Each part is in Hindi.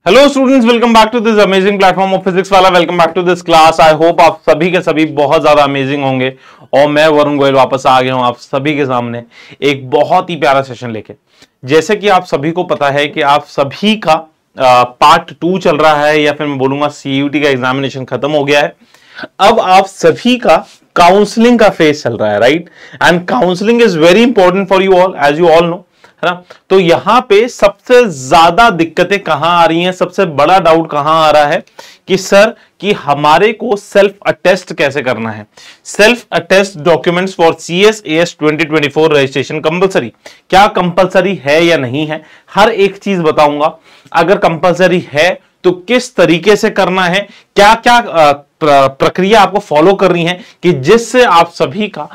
Hello students, welcome back to this amazing platform of Physics Wallah. Welcome back to this class. I hope आप सभी के सभी बहुत ज्यादा अमेजिंग होंगे और मैं वरुण गोयल वापस आ गया हूं आप सभी के सामने एक बहुत ही प्यारा सेशन लेके। जैसे कि आप सभी को पता है कि आप सभी का पार्ट 2 चल रहा है, या फिर मैं बोलूंगा सीयूटी का एग्जामिनेशन खत्म हो गया है। अब आप सभी का काउंसलिंग का फेज चल रहा है, right? And counselling is very important for you all, as you all know, है ना। तो यहां पे सबसे ज्यादा दिक्कतें कहां आ रही हैं, सबसे बड़ा डाउट कहां आ रहा है कि सर कि हमारे को सेल्फ अटेस्ट कैसे करना है। Self attest documents for CSAS 2024 registration compulsory, क्या कंपलसरी है या नहीं है, हर एक चीज बताऊंगा। अगर कंपलसरी है तो किस तरीके से करना है, क्या क्या प्रक्रिया आपको फॉलो करनी है कि जिससे आप सभी का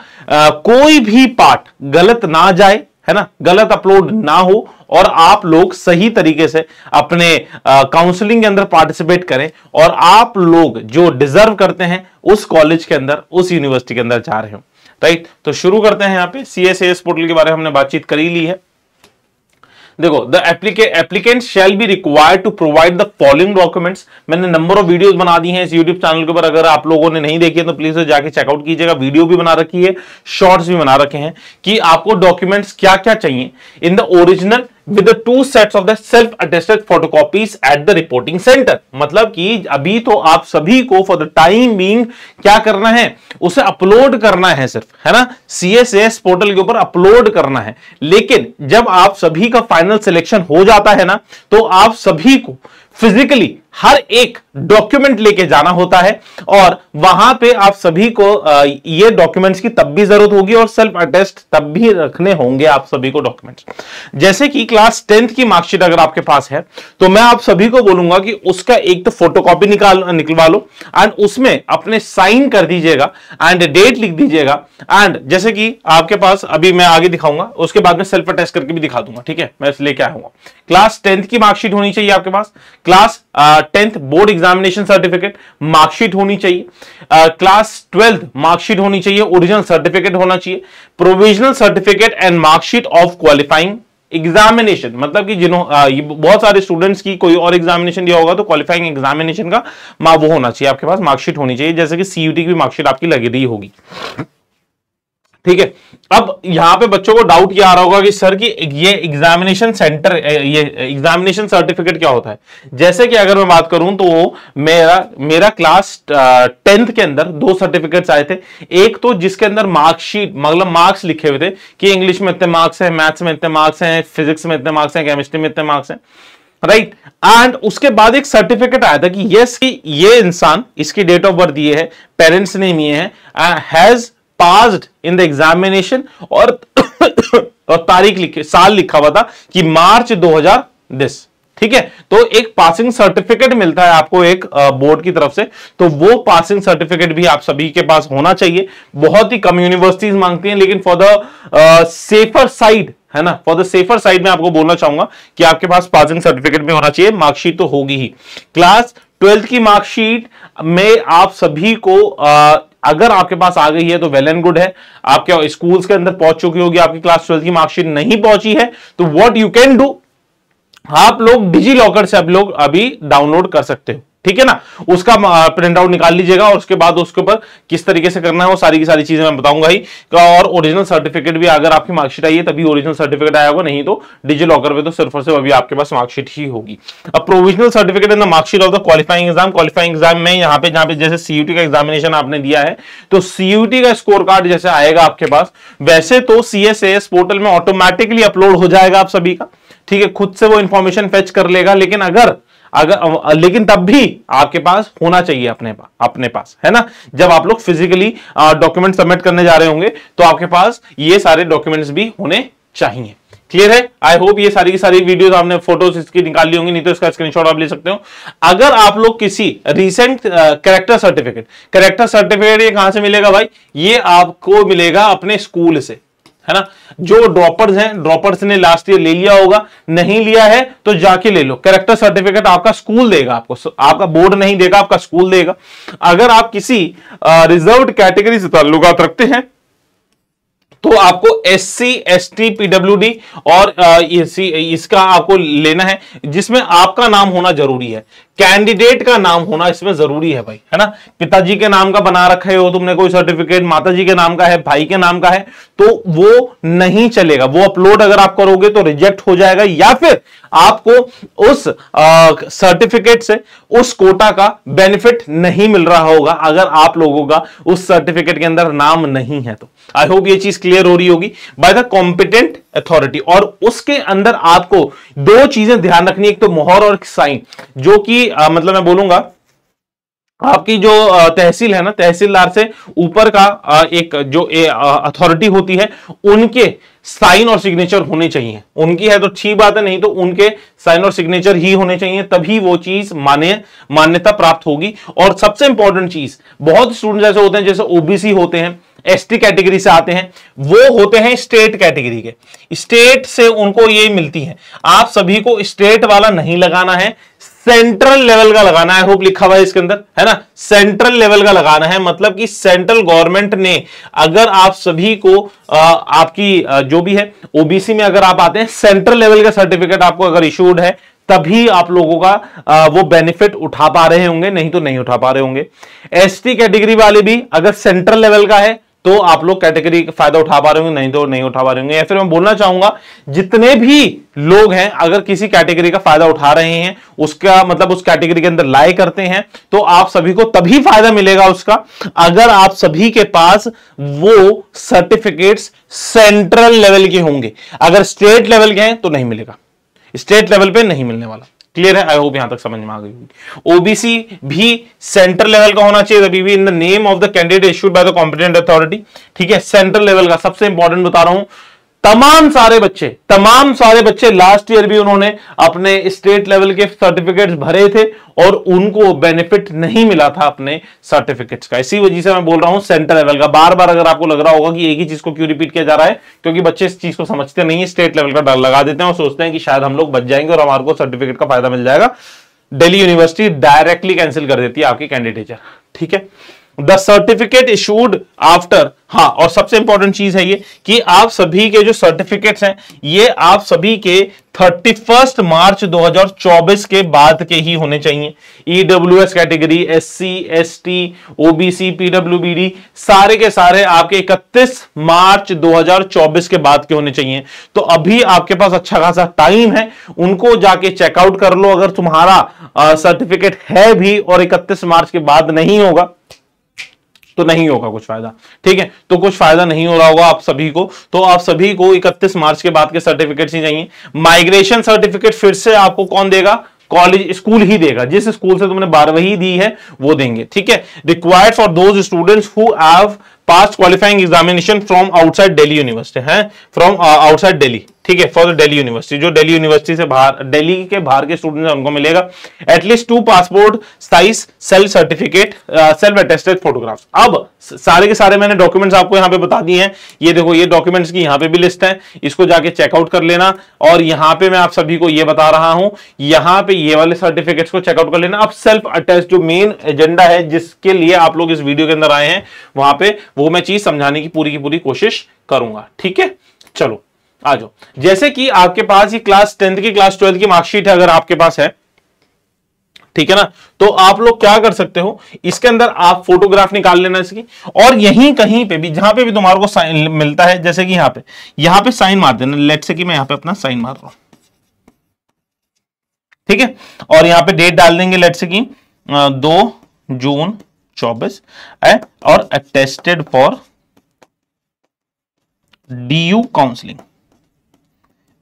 कोई भी पार्ट गलत ना जाए, है ना, गलत अपलोड ना हो और आप लोग सही तरीके से अपने काउंसलिंग के अंदर पार्टिसिपेट करें और आप लोग जो डिजर्व करते हैं उस कॉलेज के अंदर, उस यूनिवर्सिटी के अंदर जा रहे हो, राइट। तो शुरू करते हैं। यहां पे CSAS पोर्टल के बारे में हमने बातचीत कर ही ली है। देखो, the applicant shall be required to provide the following documents. मैंने नंबर ऑफ वीडियोस बना दी हैं इस यूट्यूब चैनल के ऊपर, अगर आप लोगों ने नहीं देखी है तो प्लीज जाके चेकआउट कीजिएगा। वीडियो भी बना रखी है, शॉर्ट्स भी बना रखे हैं कि आपको डॉक्यूमेंट्स क्या क्या चाहिए in the original with the 2 sets of the self attested photocopies at the reporting center। मतलब कि अभी तो आप सभी को फॉर द टाइम बीइंग क्या करना है, उसे अपलोड करना है सिर्फ, है ना, CSAS पोर्टल के ऊपर अपलोड करना है। लेकिन जब आप सभी का फाइनल सिलेक्शन हो जाता है ना, तो आप सभी को फिजिकली हर एक डॉक्यूमेंट लेके जाना होता है और वहां पे आप सभी को ये डॉक्यूमेंट्स की तब भी जरूरत होगी और सेल्फ अटेस्ट तब भी रखने होंगे आप सभी को डॉक्यूमेंट्स। जैसे कि क्लास 10th की मार्कशीट अगर आपके पास है तो मैं आप सभी को बोलूंगा कि उसका एक तो फोटोकॉपी निकलवा लो एंड उसमें अपने साइन कर दीजिएगा एंड डेट लिख दीजिएगा। एंड जैसे कि आपके पास अभी मैं आगे दिखाऊंगा, उसके बाद में सेल्फ अटेस्ट करके भी दिखा दूंगा, ठीक है, मैं इसलिए लेके आऊंगा। क्लास 10th की मार्कशीट होनी चाहिए आपके पास, class 10th board examination certificate marksheet होनी चाहिए, क्लास 12th मार्कशीट होनी चाहिए, ओरिजिनल सर्टिफिकेट होना चाहिए, provisional certificate and marksheet of qualifying examination. मतलब कि बहुत सारे स्टूडेंट्स की कोई और एग्जामिनेशन दिया होगा तो क्वालिफाइंग एग्जामिनेशन का वो होना चाहिए, आपके पास मार्कशीट होनी चाहिए, जैसे कि CUT की मार्कशीट आपकी लगी रही होगी, ठीक है। अब यहां पे बच्चों को डाउट ये आ रहा होगा कि सर कि ये एग्जामिनेशन सेंटर, ये एग्जामिनेशन सर्टिफिकेट क्या होता है। जैसे कि अगर मैं बात करूं तो मेरा क्लास 10th के अंदर 2 सर्टिफिकेट्स आए थे। एक तो जिसके अंदर मार्कशीट मतलब मार्क्स लिखे हुए थे कि इंग्लिश में इतने मार्क्स हैं, मैथ्स में इतने मार्क्स हैं, फिजिक्स में इतने मार्क्स हैं, केमिस्ट्री में इतने मार्क्स हैं, राइट। एंड उसके बाद एक सर्टिफिकेट आया था कि यस कि ये इंसान, इसकी डेट ऑफ बर्थ ये है, पेरेंट्स नेम ये है, has passed in the examination और तारीख साल लिखा हुआ था कि मार्च 2010, ठीक है। तो एक पासिंग सर्टिफिकेट मिलता है आपको एक बोर्ड की तरफ से, तो वो पासिंग सर्टिफिकेट भी आप सभी के पास होना चाहिए। बहुत ही कम यूनिवर्सिटीज मांगती हैं, लेकिन फॉर द सेफर साइड, है ना, फॉर द सेफर साइड में आपको बोलना चाहूंगा कि आपके पास पासिंग सर्टिफिकेट भी होना चाहिए। मार्कशीट तो होगी ही। क्लास 12th की मार्कशीट में आप सभी को अगर आपके पास आ गई है तो वेल एंड गुड है, आपके स्कूल्स के अंदर पहुंच चुकी होगी। आपकी क्लास 12th की मार्कशीट नहीं पहुंची है तो व्हाट यू कैन डू, आप लोग डिजी लॉकर से आप लोग अभी डाउनलोड कर सकते हो, ठीक है ना। उसका प्रिंट आउट निकाल लीजिएगा और उसके बाद उसके ऊपर किस तरीके से करना है वो सारी की सारी चीजें मैं बताऊंगा ही। और ओरिजिनल सर्टिफिकेट भी, अगर आपकी मार्कशीट आई है तभी ओरिजिनल सर्टिफिकेट आया होगा, नहीं तो डिजी लॉकर पे तो सिर्फ और सिर्फ अभी आपके पास मार्कशीट ही होगी। अब provisional certificate in the marksheet of the qualifying exam. Qualifying exam में यहाँ पे जहां पे जैसे CUT का एग्जामिनेशन आपने दिया है तो CUT का स्कोर कार्ड जैसे आएगा आपके पास, वैसे तो CSAS पोर्टल में ऑटोमेटिकली अपलोड हो जाएगा आप सभी का, ठीक है, खुद से वो इंफॉर्मेशन फेच कर लेगा। लेकिन लेकिन तब भी आपके पास होना चाहिए अपने पास, है ना। जब आप लोग फिजिकली डॉक्यूमेंट सबमिट करने जा रहे होंगे तो आपके पास ये सारे डॉक्यूमेंट्स भी होने चाहिए। क्लियर है? आई होप ये सारी की सारी वीडियोस आपने फोटोज इसकी निकाल ली होंगी, नहीं तो इसका स्क्रीनशॉट आप ले सकते हो। अगर आप लोग किसी रीसेंट कैरेक्टर सर्टिफिकेट ये कहां से मिलेगा भाई, ये आपको मिलेगा अपने स्कूल से, है ना। जो ड्रॉपर्स हैं, ड्रॉपर्स ने लास्ट ईयर ले लिया होगा, नहीं लिया है तो जाके ले लो। कैरेक्टर सर्टिफिकेट आपका स्कूल देगा, आपको आपका बोर्ड नहीं देगा, आपका स्कूल देगा। अगर आप किसी रिजर्व्ड कैटेगरी से ताल्लुकात रखते हैं तो आपको SC ST PWD और इसका आपको लेना है, जिसमें आपका नाम होना जरूरी है, कैंडिडेट का नाम होना इसमें जरूरी है भाई, है ना। पिताजी के नाम का बना रखे हो तुमने कोई सर्टिफिकेट, माताजी के नाम का है, भाई के नाम का है, तो वो नहीं चलेगा। वो अपलोड अगर आप करोगे तो रिजेक्ट हो जाएगा, या फिर आपको उस सर्टिफिकेट से उस कोटा का बेनिफिट नहीं मिल रहा होगा अगर आप लोगों का उस सर्टिफिकेट के अंदर नाम नहीं है। तो आई होप ये चीज क्लियर हो रही होगी बाय द कॉम्पिटेंट अथॉरिटी। और उसके अंदर आपको दो चीजें ध्यान रखनी, एक तो मोहर और साइन, जो कि मतलब मैं बोलूंगा आपकी जो तहसील है ना, तहसीलदार से ऊपर का एक जो अथॉरिटी होती है, उनके साइन और सिग्नेचर होने चाहिए। उनकी है तो ठीक बात है, नहीं तो उनके साइन और सिग्नेचर ही होने चाहिए, तभी वो चीज मान्यता प्राप्त होगी। और सबसे इंपॉर्टेंट चीज, बहुत स्टूडेंट ऐसे होते हैं जैसे ओबीसी होते हैं, एसटी कैटेगरी से आते हैं, वो होते हैं स्टेट कैटेगरी के, स्टेट से उनको ये मिलती है। आप सभी को स्टेट वाला नहीं लगाना है, सेंट्रल लेवल का लगाना है। होप लिखा हुआ है इसके अंदर, है ना, सेंट्रल लेवल का लगाना है। मतलब कि सेंट्रल गवर्नमेंट ने अगर आप सभी को आपकी जो भी है ओबीसी में अगर आप आते हैं, सेंट्रल लेवल का सर्टिफिकेट आपको अगर इशूड है, तभी आप लोगों का वो बेनिफिट उठा पा रहे होंगे, नहीं तो नहीं उठा पा रहे होंगे। एसटी कैटेगरी वाले भी अगर सेंट्रल लेवल का है तो आप लोग कैटेगरी का फायदा उठा पा रहे होंगे, नहीं तो नहीं उठा पा रहे होंगे। या फिर मैं बोलना चाहूंगा, जितने भी लोग हैं अगर किसी कैटेगरी का फायदा उठा रहे हैं, उसका मतलब उस कैटेगरी के अंदर लाई करते हैं, तो आप सभी को तभी फायदा मिलेगा उसका अगर आप सभी के पास वो सर्टिफिकेट्स सेंट्रल लेवल के होंगे। अगर स्टेट लेवल के हैं तो नहीं मिलेगा, स्टेट लेवल पे नहीं मिलने वाला। क्लियर है? आई होप यहां तक समझ में आ गई होगी। ओबीसी भी सेंट्रल लेवल का होना चाहिए, अभी भी in the name of the candidate issued by the competent authority. ठीक है, सेंट्रल लेवल का सबसे इंपॉर्टेंट बता रहा हूं। तमाम सारे बच्चे लास्ट ईयर भी उन्होंने अपने स्टेट लेवल के सर्टिफिकेट्स भरे थे और उनको बेनिफिट नहीं मिला था अपने सर्टिफिकेट्स का। इसी वजह से मैं बोल रहा हूं सेंट्रल लेवल का। बार बार अगर आपको लग रहा होगा कि एक ही चीज को क्यों रिपीट किया जा रहा है, क्योंकि बच्चे इस चीज को समझते नहीं है, स्टेट लेवल का डर लगा देते हैं और सोचते हैं कि शायद हम लोग बच जाएंगे और हमारे को सर्टिफिकेट का फायदा मिल जाएगा। दिल्ली यूनिवर्सिटी डायरेक्टली कैंसिल कर देती है आपकी कैंडिडेचर। ठीक है, द सर्टिफिकेट इशूड आफ्टर, हाँ, और सबसे इंपॉर्टेंट चीज है ये कि आप सभी के जो सर्टिफिकेट्स हैं ये आप सभी के 31 मार्च 2024 के बाद के ही होने चाहिए। EWS category, SC, ST, OBC, PWBD सारे के सारे आपके 31 मार्च 2024 के बाद के होने चाहिए। तो अभी आपके पास अच्छा खासा टाइम है, उनको जाके चेकआउट कर लो। अगर तुम्हारा सर्टिफिकेट है भी और 31 मार्च के बाद नहीं होगा तो नहीं होगा कुछ फायदा। ठीक है, तो कुछ फायदा नहीं हो रहा होगा आप सभी को, तो आप सभी को 31 मार्च के बाद के सर्टिफिकेट्स ही चाहिए। माइग्रेशन सर्टिफिकेट फिर से आपको कौन देगा? कॉलेज, स्कूल ही देगा। जिस स्कूल से तुमने 12वीं दी है वो देंगे। ठीक है, required for those students who have pass qualifying examination from outside Delhi university, है फ्रॉम आउटसाइड दिल्ली। ठीक है, फॉर द दिल्ली यूनिवर्सिटी, जो दिल्ली यूनिवर्सिटी से बाहर, दिल्ली के बाहर के स्टूडेंट हैं उनको मिलेगा। At least 2 passport size self certificate, self attested photographs. अब सारे के सारे मैंने डॉक्यूमेंट्स आपको यहां पे बता दिए हैं। ये देखो, ये डॉक्यूमेंट्स की यहां पे भी लिस्ट है, इसको जाके चेकआउट कर लेना। और यहां पे मैं आप सभी को ये बता रहा हूं, यहां पे ये वाले सर्टिफिकेट्स को चेकआउट कर लेना। अब सेल्फ अटेस्ट जो मेन एजेंडा है जिसके लिए आप लोग इस वीडियो के अंदर आए हैं, वहां पे वो मैं चीज समझाने की पूरी कोशिश करूंगा। ठीक है, चलो आ जाओ। जैसे कि आपके पास ये क्लास 10th की, क्लास 12th की मार्कशीट है, अगर आपके पास है, ठीक है ना, तो आप लोग क्या कर सकते हो, इसके अंदर आप फोटोग्राफ निकाल लेना इसकी, और यहीं कहीं पे भी जहां पे भी तुम्हारे को साइन मिलता है, जैसे कि यहां पे साइन मार देना। लेट से कि मैं यहां पे अपना साइन मार रहा हूं, ठीक है, और यहां पे डेट डाल देंगे, लेट से कि 2 जून 24 है, और अटेस्टेड फॉर DU काउंसलिंग।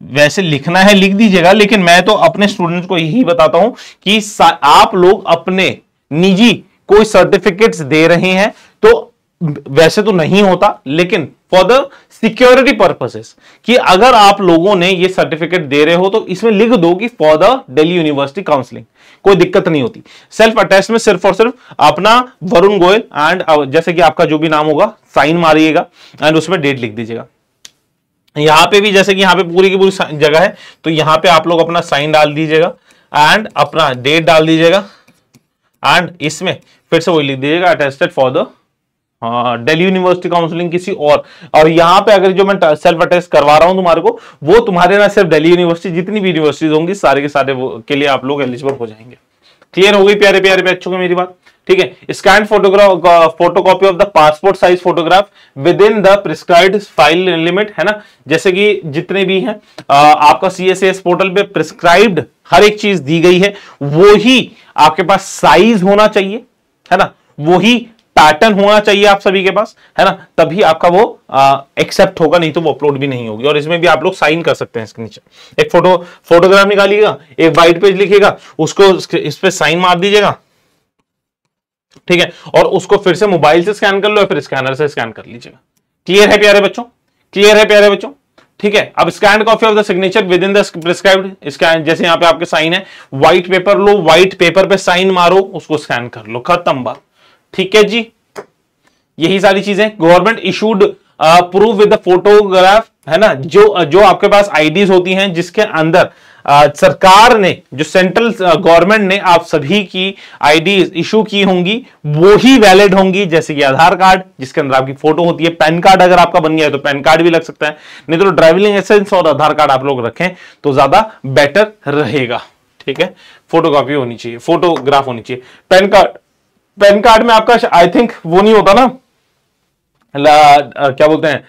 वैसे लिखना है लिख दीजिएगा, लेकिन मैं तो अपने स्टूडेंट्स को यही बताता हूं कि आप लोग अपने निजी कोई सर्टिफिकेट्स दे रहे हैं तो वैसे तो नहीं होता, लेकिन फॉर द सिक्योरिटी पर्पसेस, कि अगर आप लोगों ने ये सर्टिफिकेट दे रहे हो तो इसमें लिख दो कि for the Delhi university counselling, कोई दिक्कत नहीं होती। सेल्फ अटेस्ट में सिर्फ और सिर्फ अपना वरुण गोयल एंड जैसे कि आपका जो भी नाम होगा साइन मारिएगा एंड उसमें डेट लिख दीजिएगा। यहां पे भी जैसे कि यहां पे पूरी की पूरी जगह है, तो यहां पे आप लोग अपना साइन डाल दीजिएगा एंड अपना डेट डाल दीजिएगा एंड इसमें फिर से वही लिख दीजिएगा अटेस्टेड फॉर द हाँ, दिल्ली यूनिवर्सिटी काउंसलिंग किसी और यहां पे अगर जो मैं सेल्फ अटेस्ट करवा रहा हूं तुम्हारे को, वो तुम्हारे ना सिर्फ दिल्ली यूनिवर्सिटी, जितनी भी यूनिवर्सिटीज होंगी सारे के सारे वो के लिए आप लोग एलिजिबल हो जाएंगे। क्लियर हो गई प्यारे प्यारे बच्चों को मेरी बात? ठीक है। Scan photocopy of the passport size photograph with in the prescribed file limit, है ना, जैसे कि जितने भी हैं आपका CSAS पोर्टल पे प्रिस्क्राइब्ड हर एक चीज दी गई है, वो ही आपके पास साइज होना चाहिए, है ना, वो ही पैटर्न होना चाहिए आप सभी के पास, है ना, तभी आपका वो एक्सेप्ट होगा, नहीं तो वो अपलोड भी नहीं होगी। और इसमें भी आप लोग साइन कर सकते हैं। इसके नीचे एक फोटोग्राफ निकालिएगा, एक व्हाइट पेज लिखिएगा, उसको इस पे साइन मार दीजिएगा, ठीक है, और उसको फिर से मोबाइल से स्कैन कर लो या फिर स्कैनर से स्कैन कर लीजिएगा। क्लियर है प्यारे बच्चों? क्लियर है प्यारे बच्चों? ठीक है। अब scan copy of the signature with in the prescribed scan, जैसे यहां पे आपके साइन है, व्हाइट पेपर लो, व्हाइट पेपर पे साइन मारो, उसको स्कैन कर लो, खत्म बात। ठीक है जी, यही सारी चीजें। Government issued proof with the photograph, है ना, जो आपके पास आईडीज होती हैं जिसके अंदर सरकार ने, जो सेंट्रल गवर्नमेंट ने आप सभी की आईडीज इशू की होंगी वो ही वैलिड होंगी, जैसे कि आधार कार्ड जिसके अंदर आपकी फोटो होती है, पैन कार्ड अगर आपका बन गया है तो पैन कार्ड भी लग सकता है, नहीं तो ड्राइविंग लाइसेंस और आधार कार्ड आप लोग रखें तो ज्यादा बेटर रहेगा। ठीक है, फोटोकॉपी होनी चाहिए, फोटोग्राफ होनी चाहिए। पैन कार्ड में आपका आई थिंक वो नहीं होता ना, क्या बोलते हैं,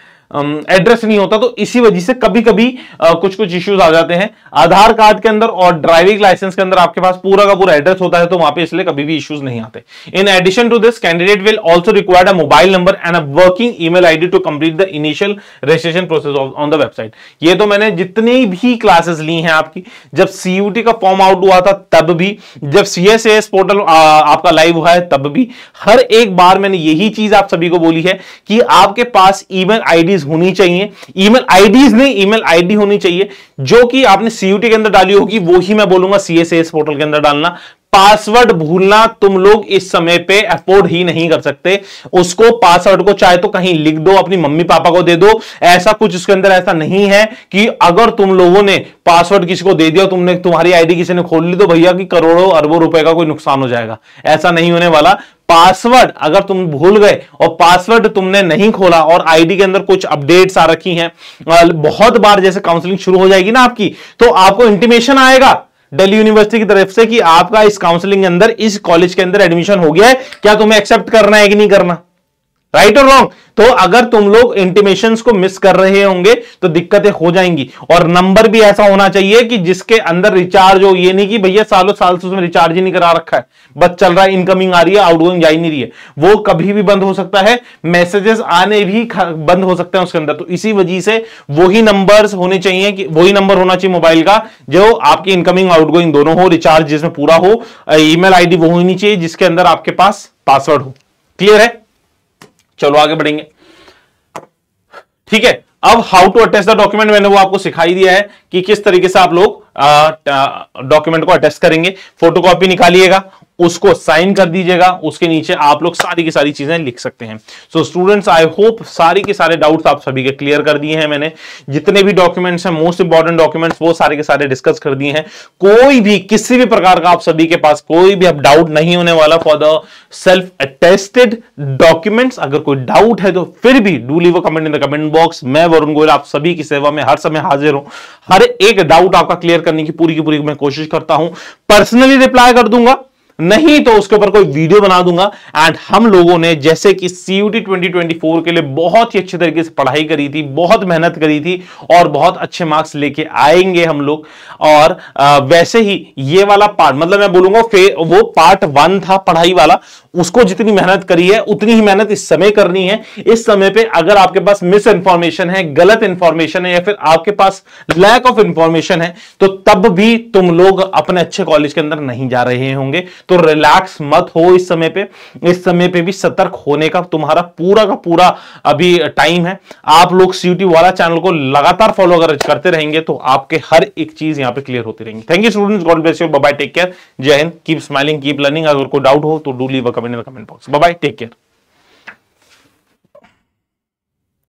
एड्रेस नहीं होता, तो इसी वजह से कभी कभी कुछ कुछ इश्यूज आ जाते हैं। आधार कार्ड के अंदर और ड्राइविंग लाइसेंस के अंदर आपके पास पूरा का पूरा एड्रेस होता है, तो वहां पे इसलिए कभी भी इश्यूज नहीं आते। In addition to this, candidate will also required a mobile number and a working email ID to complete the initial registration process on the website. ये तो मैंने जितनी भी क्लासेस ली हैं आपकी, जब CUT का फॉर्म आउट हुआ था तब भी, जब CSAS पोर्टल आपका लाइव हुआ है तब भी, हर एक बार मैंने यही चीज आप सभी को बोली है कि आपके पास ईमेल आईडी होनी चाहिए, ईमेल आईडीज नहीं, ईमेल आईडी होनी चाहिए, जो कि आपने CUT के अंदर डाली होगी वो ही मैं बोलूंगा CSAS पोर्टल के अंदर डालना। पासवर्ड भूलना तुम लोग इस समय पे अफोर्ड ही नहीं कर सकते। उसको पासवर्ड को चाहे तो कहीं लिख दो, अपनी मम्मी पापा को दे दो, ऐसा कुछ उसके अंदर ऐसा नहीं है कि अगर तुम लोगों ने पासवर्ड किसी को दे दिया, तुमने तुम्हारी आईडी किसी ने खोल ली तो भैया की करोड़ों अरबों रुपए का कोई नुकसान हो जाएगा, ऐसा नहीं होने वाला। पासवर्ड अगर तुम भूल गए और पासवर्ड तुमने नहीं खोला और आईडी के अंदर कुछ अपडेट्स आ रखी हैं, बहुत बार जैसे काउंसलिंग शुरू हो जाएगी ना आपकी, तो आपको इंटीमेशन आएगा दिल्ली यूनिवर्सिटी की तरफ से कि आपका इस काउंसलिंग के अंदर, इस कॉलेज के अंदर एडमिशन हो गया है, क्या तुम्हें एक्सेप्ट करना है कि नहीं करना, राइट और रॉन्ग। तो अगर तुम लोग इंटीमेशंस को मिस कर रहे होंगे तो दिक्कतें हो जाएंगी। और नंबर भी ऐसा होना चाहिए कि जिसके अंदर रिचार्ज हो, ये नहीं कि भैया सालों साल से उसमें रिचार्ज ही नहीं करा रखा है, बस चल रहा है, इनकमिंग आ रही है, आउटगोइंग जा ही नहीं रही है, वो कभी भी बंद हो सकता है, मैसेजेस आने भी बंद हो सकते हैं उसके अंदर। तो इसी वजह से वही नंबर्स होने चाहिए, कि वही नंबर होना चाहिए मोबाइल का जो आपकी इनकमिंग आउटगोइंग दोनों हो, रिचार्ज जिसमें पूरा हो, ईमेल आईडी वो होनी चाहिए जिसके अंदर आपके पास पासवर्ड हो। क्लियर है? चलो आगे बढ़ेंगे। ठीक है, अब how to attest the document मैंने वो आपको सिखाई दिया है कि किस तरीके से आप लोग डॉक्यूमेंट को अटेस्ट करेंगे। फोटोकॉपी निकालिएगा, उसको साइन कर दीजिएगा, उसके नीचे आप लोग सारी की सारी चीजें लिख सकते हैं। सो स्टूडेंट्स, आई होप सारी के सारे डाउट्स आप सभी के क्लियर कर दिए हैं मैंने। जितने भी डॉक्यूमेंट्स हैं, मोस्ट इंपॉर्टेंट डॉक्यूमेंट्स, वो सारे के सारे डिस्कस कर दिए हैं। कोई भी किसी भी प्रकार का आप सभी के पास कोई भी अब डाउट नहीं होने वाला for the self attested documents. अगर कोई डाउट है तो फिर भी do leave a comment in the comment box. मैं वरुण गोयल आप सभी की सेवा में हर समय हाजिर हूं। हर एक डाउट आपका क्लियर करने की पूरी मैं कोशिश करता हूं। पर्सनली रिप्लाई कर दूंगा, नहीं तो उसके ऊपर कोई वीडियो बना दूंगा। एंड हम लोगों ने जैसे कि CUT 2024 के लिए बहुत ही अच्छे तरीके से पढ़ाई करी थी, बहुत मेहनत करी थी और बहुत अच्छे मार्क्स लेके आएंगे हम लोग। और वैसे ही ये वाला पार्ट, मतलब मैं बोलूंगा वो पार्ट 1 था पढ़ाई वाला, उसको जितनी मेहनत करी है उतनी ही मेहनत इस समय करनी है। इस समय पे अगर आपके पास मिस इंफॉर्मेशन है, गलत इंफॉर्मेशन है, या फिर आपके पास लैक ऑफ इंफॉर्मेशन है, तो तब भी तुम लोग अपने अच्छे कॉलेज के अंदर नहीं जा रहे होंगे। तो रिलैक्स मत हो इस समय पे। इस समय पे भी सतर्क होने का तुम्हारा पूरा का पूरा अभी टाइम है। आप लोग CUT वाला चैनल को लगातार फॉलो अगर करते रहेंगे तो आपके हर एक चीज यहां पे क्लियर होती रहेंगी। Thank you students, God bless you, bye bye, take care, Jai Hind, keep smiling, keep learning. अगर कोई डाउट हो तो do leave a comment in the comment box. Bye bye, take care.